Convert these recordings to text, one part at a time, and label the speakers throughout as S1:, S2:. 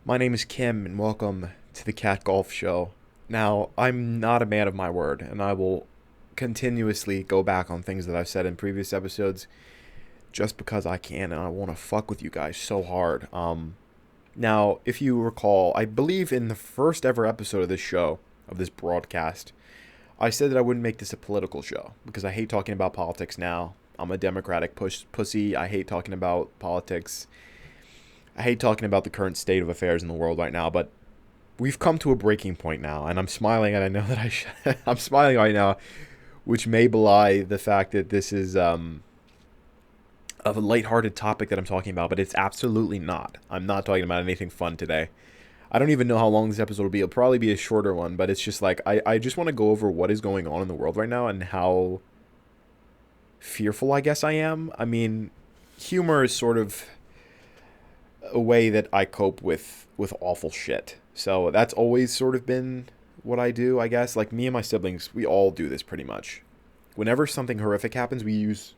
S1: My name is Kim, and welcome to the Cat Golf Show. Now, I'm not a man of my word, and I will continuously go back on things that I've said in previous episodes just because I can, and I want to fuck with you guys so hard. Now, if you recall, I believe in the first ever episode of this show, of this broadcast, I said that I wouldn't make this a political show because I hate talking about politics now. I'm a Democratic pussy. I hate talking about politics. I hate talking about the current state of affairs in the world right now, but we've come to a breaking point now, and I'm smiling, and I know that I'm smiling right now, which may belie the fact that this is of a lighthearted topic that I'm talking about, but it's absolutely not. I'm not talking about anything fun today. I don't even know how long this episode will be. It'll probably be a shorter one, but it's just like I just want to go over what is going on in the world right now and how fearful I guess I am. I mean, humor is sort of a way that I cope with awful shit. So that's always sort of been what I do, I guess. Like me and my siblings, we all do this pretty much. Whenever something horrific happens, we use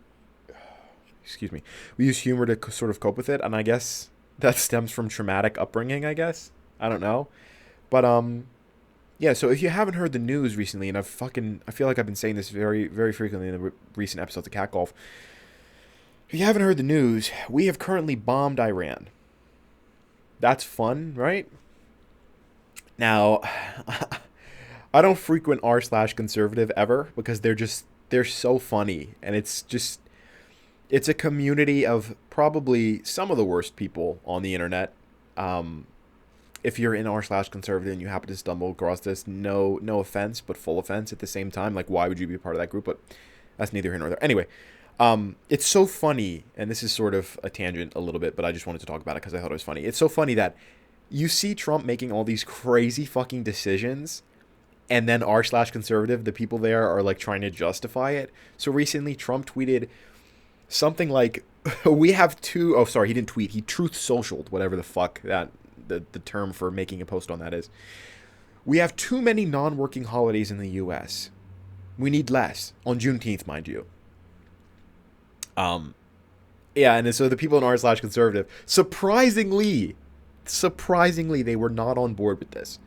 S1: humor to sort of cope with it, and I guess that stems from traumatic upbringing, I guess. I don't know. But yeah, so if you haven't heard the news recently, and I feel like I've been saying this very very frequently in the recent episodes of Cat Golf. If you haven't heard the news, we have currently bombed Iran. That's fun, right? Now, I don't frequent r/conservative ever because they're so funny, and it's a community of probably some of the worst people on the internet. If you're in r/conservative and you happen to stumble across this, no offense, but full offense at the same time. Like, why would you be a part of that group? But that's neither here nor there. Anyway, it's so funny, and this is sort of a tangent a little bit, but I just wanted to talk about it because I thought it was funny. It's so funny that you see Trump making all these crazy fucking decisions, and then r/conservative, the people there are like trying to justify it. So recently, Trump tweeted something like, "We have two." Oh, sorry, he didn't tweet. He truth socialed, whatever the fuck the term for making a post on that is. We have too many non-working holidays in the U.S. We need less on Juneteenth, mind you. Yeah, and so the people in r/conservative, surprisingly, they were not on board with this.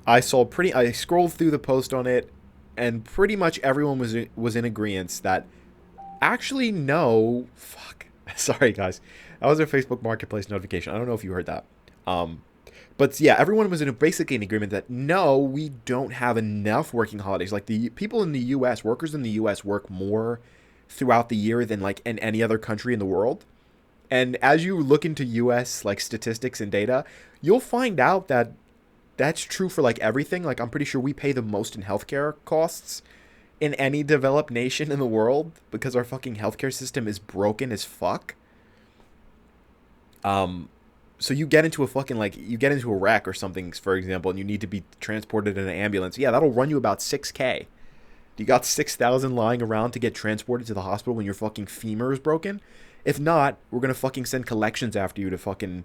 S1: I scrolled through the post on it, and pretty much everyone was in agreement that actually no, fuck, sorry guys, that was their Facebook Marketplace notification. I don't know if you heard that. But yeah, everyone was basically in agreement that no, we don't have enough working holidays. Like the people in the U.S., workers in the U.S. work more throughout the year than like in any other country in the world. And as you look into U.S. like statistics and data, you'll find out that that's true for like everything. Like I'm pretty sure we pay the most in healthcare costs in any developed nation in the world because our fucking healthcare system is broken as fuck. So you get into a wreck or something, for example, and you need to be transported in an ambulance. Yeah, that'll run you about $6,000. You got 6,000 lying around to get transported to the hospital when your fucking femur is broken? If not, we're gonna fucking send collections after you to fucking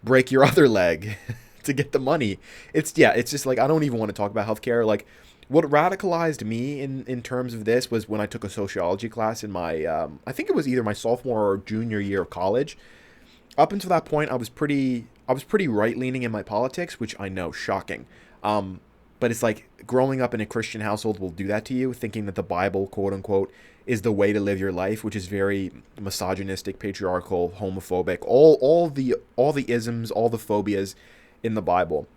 S1: break your other leg to get the money. It's just like I don't even want to talk about healthcare. Like what radicalized me in terms of this was when I took a sociology class in my I think it was either my sophomore or junior year of college. Up until that point, I was pretty right leaning in my politics, which I know, shocking. But it's like growing up in a Christian household will do that to you, thinking that the Bible, quote unquote, is the way to live your life, which is very misogynistic, patriarchal, homophobic, all the isms, all the phobias in the Bible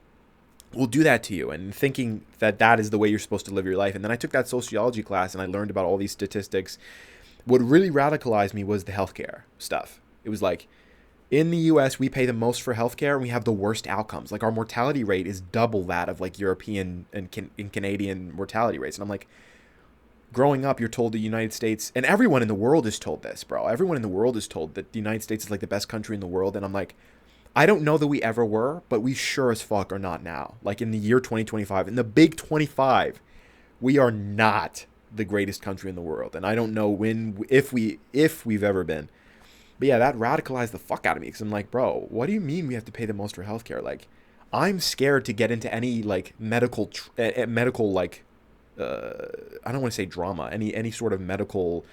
S1: will do that to you, and thinking that that is the way you're supposed to live your life. And then I took that sociology class and I learned about all these statistics. What really radicalized me was the healthcare stuff. It was like, in the US, we pay the most for healthcare and we have the worst outcomes. Like our mortality rate is double that of like European and Canadian mortality rates. And I'm like, growing up, you're told the United States, and everyone in the world is told this, bro. Everyone in the world is told that the United States is like the best country in the world. And I'm like, I don't know that we ever were, but we sure as fuck are not now. Like in the year 2025, in the big 25, we are not the greatest country in the world. And I don't know if we've ever been. But yeah, that radicalized the fuck out of me because I'm like, bro, what do you mean we have to pay the most for healthcare? Like, I'm scared to get into any like medical like I don't want to say drama, any sort of medical.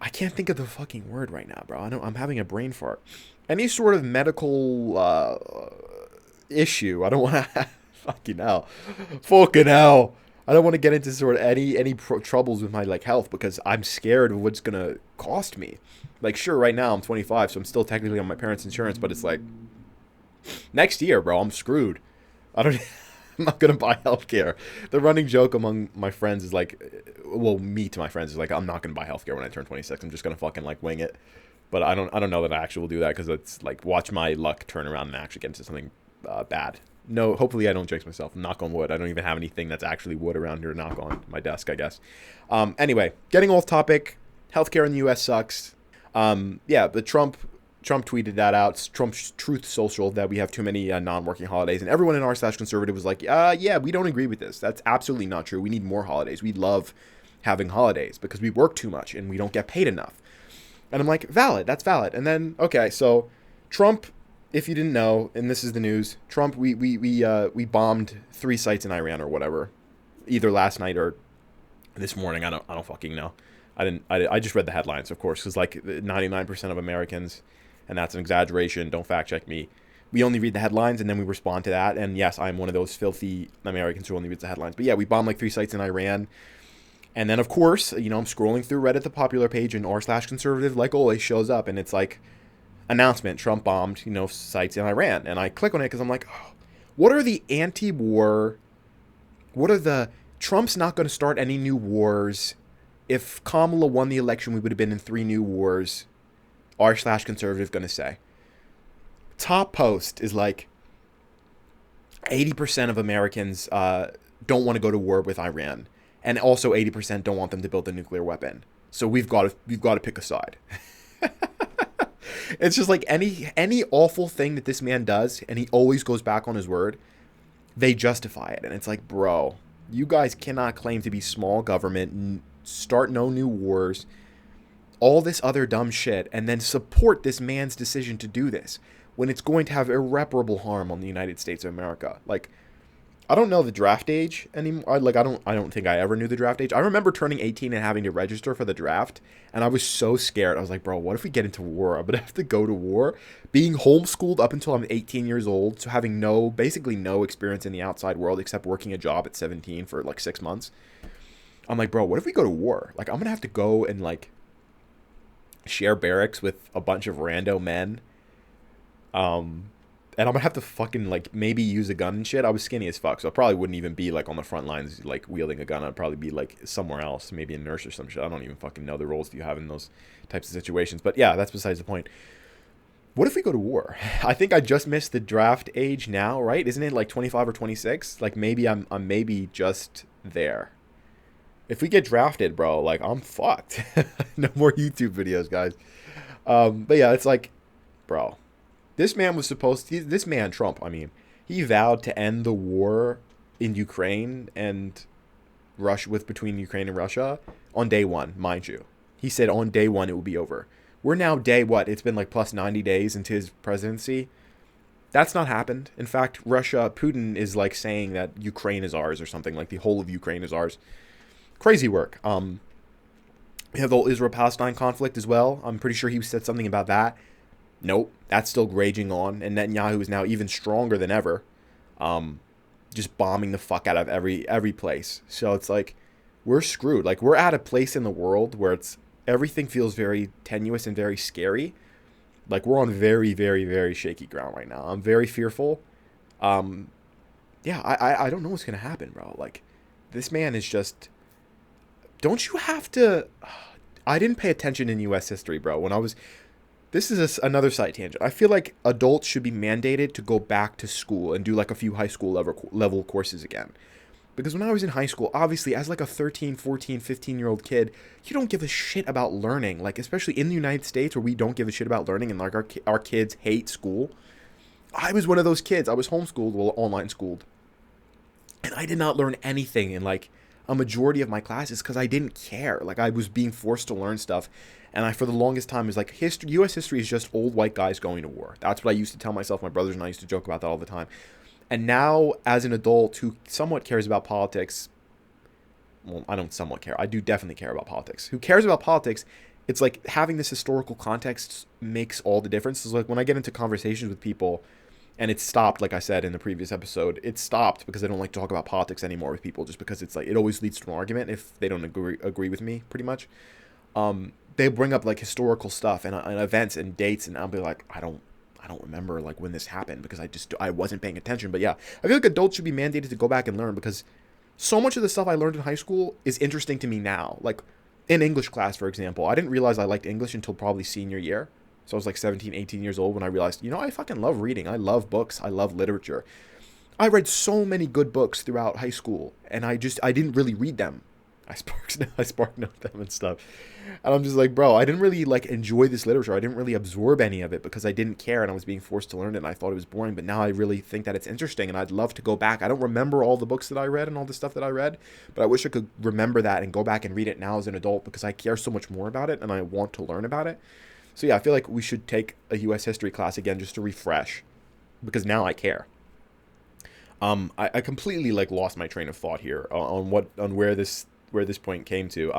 S1: I can't think of the fucking word right now, bro. I'm having a brain fart. Any sort of medical issue. I don't want to fucking hell. Fucking hell. I don't want to get into sort of any troubles with my like health because I'm scared of what's going to cost me. Like sure, right now I'm 25, so I'm still technically on my parents' insurance, but it's like next year, bro, I'm screwed. I don't I'm not gonna buy healthcare. The running joke among my friends is like, well, me to my friends is like, I'm not gonna buy healthcare when I turn 26. I'm just gonna fucking like wing it. But I don't know that I actually will do that because it's like watch my luck turn around and actually get into something bad. No, hopefully I don't jinx myself. Knock on wood. I don't even have anything that's actually wood around here to knock on my desk, I guess. Anyway, getting off topic. Healthcare in the U.S. sucks. Yeah, but Trump tweeted that out. Trump's Truth Social that we have too many non-working holidays, and everyone in r/conservative was like, yeah, we don't agree with this. That's absolutely not true. We need more holidays. We love having holidays because we work too much and we don't get paid enough. And I'm like, valid. That's valid. And then okay, so Trump, if you didn't know, and this is the news, Trump, we bombed 3 sites in Iran or whatever, either last night or this morning. I don't fucking know. I just read the headlines, of course, because like 99% of Americans, and that's an exaggeration, don't fact check me, we only read the headlines and then we respond to that. And yes, I'm one of those filthy Americans who only reads the headlines. But yeah, we bombed like 3 sites in Iran. And then, of course, I'm scrolling through Reddit, the popular page, and r/conservative, like always, shows up. And it's like, announcement, Trump bombed, sites in Iran. And I click on it because I'm like, oh, what are the anti-war, Trump's not going to start any new wars. If Kamala won the election, we would have been in 3 new wars. r/conservative going to say. Top post is like 80% of Americans don't want to go to war with Iran. And also 80% don't want them to build a nuclear weapon. So we've got to pick a side. It's just like any awful thing that this man does, and he always goes back on his word, they justify it. And it's like, bro, you guys cannot claim to be small government, start no new wars, all this other dumb shit, and then support this man's decision to do this when it's going to have irreparable harm on the United States of America. Like, I don't know the draft age anymore. Like, I don't think I ever knew the draft age. I remember turning 18 and having to register for the draft, and I was so scared. I was like, bro, what if we get into war? I'm gonna have to go to war. Being homeschooled up until I'm 18 years old, so having basically no experience in the outside world except working a job at 17 for like 6 months. I'm like, bro, what if we go to war? Like, I'm gonna have to go and like share barracks with a bunch of rando men. And I'm gonna have to fucking like maybe use a gun and shit. I was skinny as fuck, so I probably wouldn't even be like on the front lines like wielding a gun. I'd probably be like somewhere else, maybe a nurse or some shit. I don't even fucking know the roles you have in those types of situations. But yeah, that's besides the point. What if we go to war? I think I just missed the draft age now, right? Isn't it like 25 or 26? Like maybe I'm maybe just there. If we get drafted, bro, like I'm fucked. No more YouTube videos, guys. But yeah, it's like, bro. This man was this man, Trump, I mean, he vowed to end the war in Ukraine and between Ukraine and Russia on day 1, mind you. He said on day 1 it will be over. We're now day what? It's been like plus 90 days into his presidency. That's not happened. In fact, Putin is like saying that Ukraine is ours or something, like the whole of Ukraine is ours. Crazy work. We have the whole Israel-Palestine conflict as well. I'm pretty sure he said something about that. Nope, that's still raging on, and Netanyahu is now even stronger than ever, just bombing the fuck out of every place. So it's like, we're screwed. Like, we're at a place in the world where everything feels very tenuous and very scary. Like, we're on very, very, very shaky ground right now. I'm very fearful. Yeah, I don't know what's gonna happen, bro. Like, this man is just. Don't you have to? I didn't pay attention in U.S. history, bro. This is another side tangent. I feel like adults should be mandated to go back to school and do like a few high school level courses again. Because when I was in high school, obviously, as like a 13, 14, 15-year-old kid, you don't give a shit about learning. Like, especially in the United States where we don't give a shit about learning and like our kids hate school. I was one of those kids. I was homeschooled, well, online schooled. And I did not learn anything in like a majority of my classes because I didn't care. Like, I was being forced to learn stuff. And I, for the longest time, was like, U.S. history is just old white guys going to war. That's what I used to tell myself. My brothers and I used to joke about that all the time. And now, as an adult who somewhat cares about politics, well, I don't somewhat care. I do definitely care about politics. Who cares about politics, it's like having this historical context makes all the difference. It's like when I get into conversations with people And it stopped, like I said in the previous episode. It stopped because I don't like to talk about politics anymore with people, just because it's like it always leads to an argument if they don't agree with me, pretty much. They bring up like historical stuff and events and dates, and I'll be like, I don't remember like when this happened because I wasn't paying attention. But yeah, I feel like adults should be mandated to go back and learn, because so much of the stuff I learned in high school is interesting to me now. Like in English class, for example, I didn't realize I liked English until probably senior year. So I was like 17, 18 years old when I realized, I fucking love reading. I love books. I love literature. I read so many good books throughout high school, and I didn't really read them. I spark note them and stuff. And I'm just like, bro, I didn't really like enjoy this literature. I didn't really absorb any of it because I didn't care and I was being forced to learn it and I thought it was boring. But now I really think that it's interesting and I'd love to go back. I don't remember all the books that I read and all the stuff that I read, but I wish I could remember that and go back and read it now as an adult because I care so much more about it and I want to learn about it. So yeah, I feel like we should take a U.S. history class again just to refresh, because now I care. I completely like lost my train of thought here on where this point came to.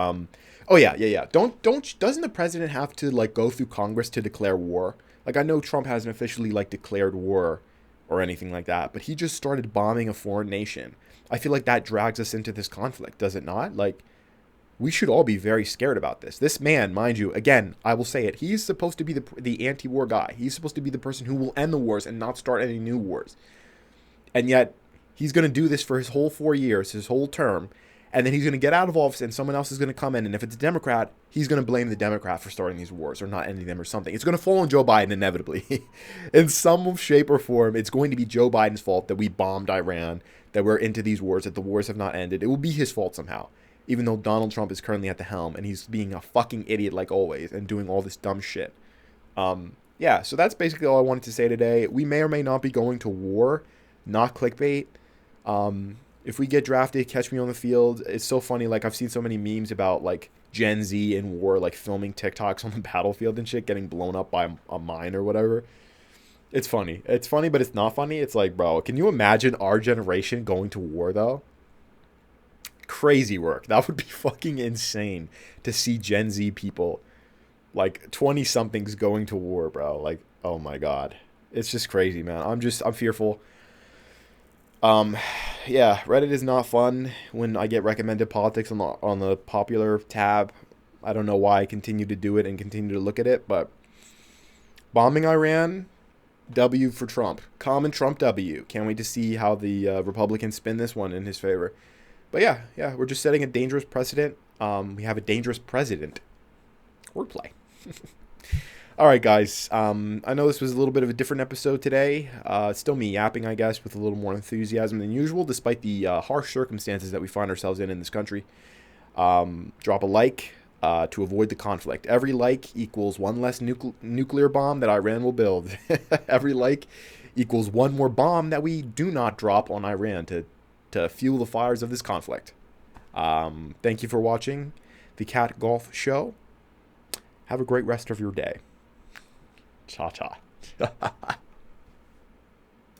S1: Oh yeah. Doesn't the president have to like go through Congress to declare war? Like I know Trump hasn't officially like declared war or anything like that, but he just started bombing a foreign nation. I feel like that drags us into this conflict, does it not? Like we should all be very scared about this. This man, mind you, again, I will say it, he's supposed to be the anti-war guy. He's supposed to be the person who will end the wars and not start any new wars. And yet, he's going to do this for his whole 4 years, his whole term, and then he's going to get out of office and someone else is going to come in, and if it's a Democrat, he's going to blame the Democrat for starting these wars or not ending them or something. It's going to fall on Joe Biden inevitably. In some shape or form, it's going to be Joe Biden's fault that we bombed Iran, that we're into these wars, that the wars have not ended. It will be his fault somehow, even though Donald Trump is currently at the helm and he's being a fucking idiot like always and doing all this dumb shit. Yeah, so that's basically all I wanted to say today. We may or may not be going to war, not clickbait. If we get drafted, catch me on the field. It's so funny. Like I've seen so many memes about like Gen Z in war, like filming TikToks on the battlefield and shit, getting blown up by a mine or whatever. It's funny. It's funny, but it's not funny. It's like, bro, can you imagine our generation going to war though? Crazy work. That would be fucking insane to see Gen Z people, like 20 somethings going to war, bro. Like, oh my God. It's just crazy, man. I'm fearful. Yeah, Reddit is not fun when I get recommended politics on the popular tab. I don't know why I continue to do it and continue to look at it, but bombing Iran, W for Trump. Common Trump W. Can't wait to see how the Republicans spin this one in his favor. But yeah, we're just setting a dangerous precedent. We have a dangerous president. Wordplay. All right, guys. I know this was a little bit of a different episode today. It's still me yapping, I guess, with a little more enthusiasm than usual, despite the harsh circumstances that we find ourselves in this country. Drop a like to avoid the conflict. Every like equals one less nuclear bomb that Iran will build. Every like equals one more bomb that we do not drop on Iran to fuel the fires of this conflict. Thank you for watching the Cat Golf Show. Have a great rest of your day. Cha-cha.